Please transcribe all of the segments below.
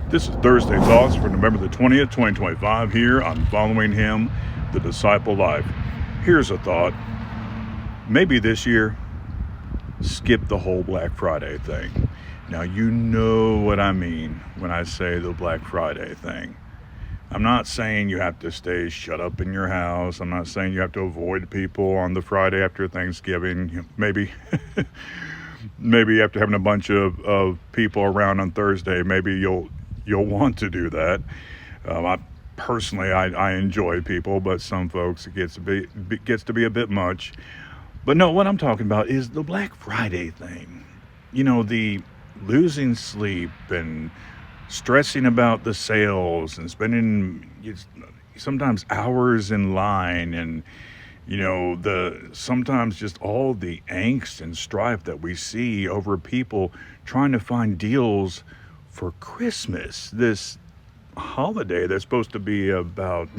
This is Thursday Thoughts for November the 20th, 2025 here on Following Him, the Disciple Life. Here's a thought. Maybe this year, skip the whole Black Friday thing. Now, you know what I mean when I say the Black Friday thing. I'm not saying you have to stay shut up in your house. I'm not saying you have to avoid people on the Friday after Thanksgiving. Maybe maybe after having a bunch of people around on Thursday, maybe you'll want to do that. I enjoy people, but some folks it gets to be a bit much. But no, what I'm talking about is the Black Friday thing. You know, the losing sleep and stressing about the sales and spending sometimes hours in line, and the sometimes just all the angst and strife that we see over people trying to find deals for Christmas, this holiday that's supposed to be about,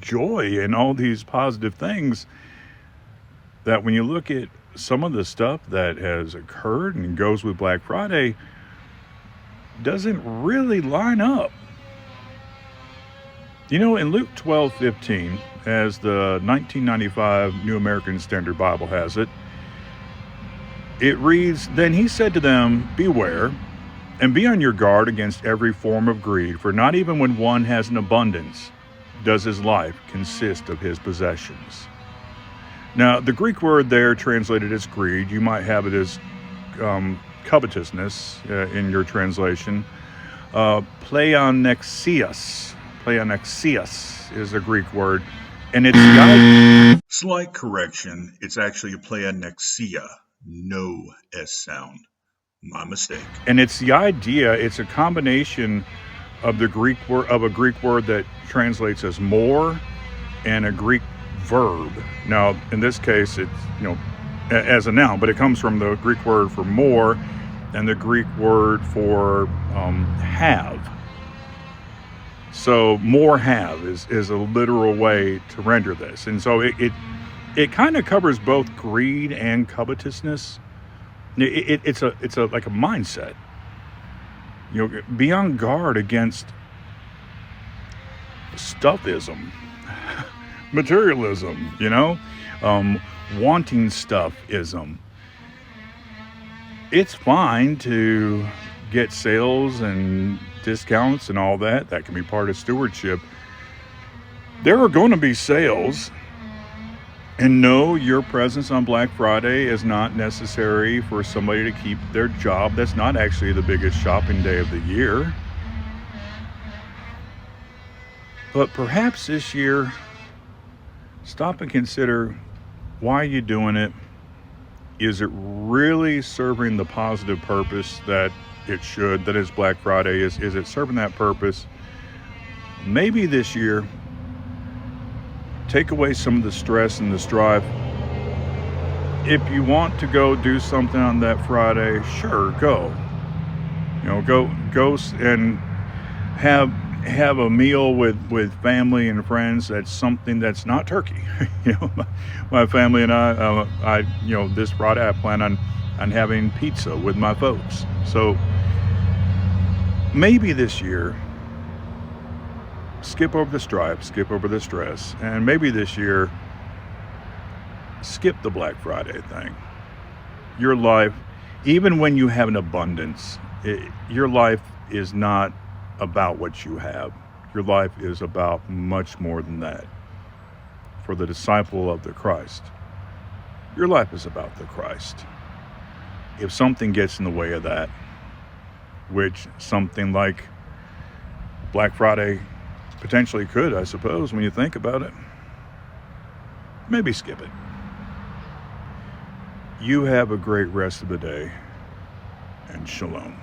joy and all these positive things, that when you look at some of the stuff that has occurred and goes with Black Friday, doesn't really line up. In Luke 12:15, as the 1995 New American Standard Bible has it, it reads, "Then he said to them, 'Beware, and be on your guard against every form of greed, for not even when one has an abundance does his life consist of his possessions.'" Now, the Greek word there translated as greed, you might have it as covetousness in your translation. Pleonexias. Pleonexias is a Greek word, and it's slight correction. It's actually pleonexia, no S sound. My mistake. And it's the idea. It's a combination of a Greek word that translates as more and a Greek verb. Now, in this case, it's as a noun, but it comes from the Greek word for more and the Greek word for have. So more have is a literal way to render this, and so it kind of covers both greed and covetousness. It's like a mindset. Be on guard against stuffism, materialism. Wanting stuffism. It's fine to get sales and discounts and all that. That can be part of stewardship. There are going to be sales. And no, your presence on Black Friday is not necessary for somebody to keep their job. That's not actually the biggest shopping day of the year. But perhaps this year, stop and consider, why are you doing it? Is it really serving the positive purpose that it should, that is Black Friday? Is it serving that purpose? Maybe this year, take away some of the stress and the strife. If you want to go do something on that Friday, sure, go. Go and have a meal with family and friends. That's something that's not turkey. My family and I this Friday I plan on having pizza with my folks. So maybe this year, skip over the strife, skip over the stress, and maybe this year, skip the Black Friday thing. Your life, even when you have an abundance, your life is not about what you have. Your life is about much more than that. For the disciple of the Christ, your life is about the Christ. If something gets in the way of that, which something like Black Friday potentially could, I suppose, when you think about it, maybe skip it. You have a great rest of the day, and shalom.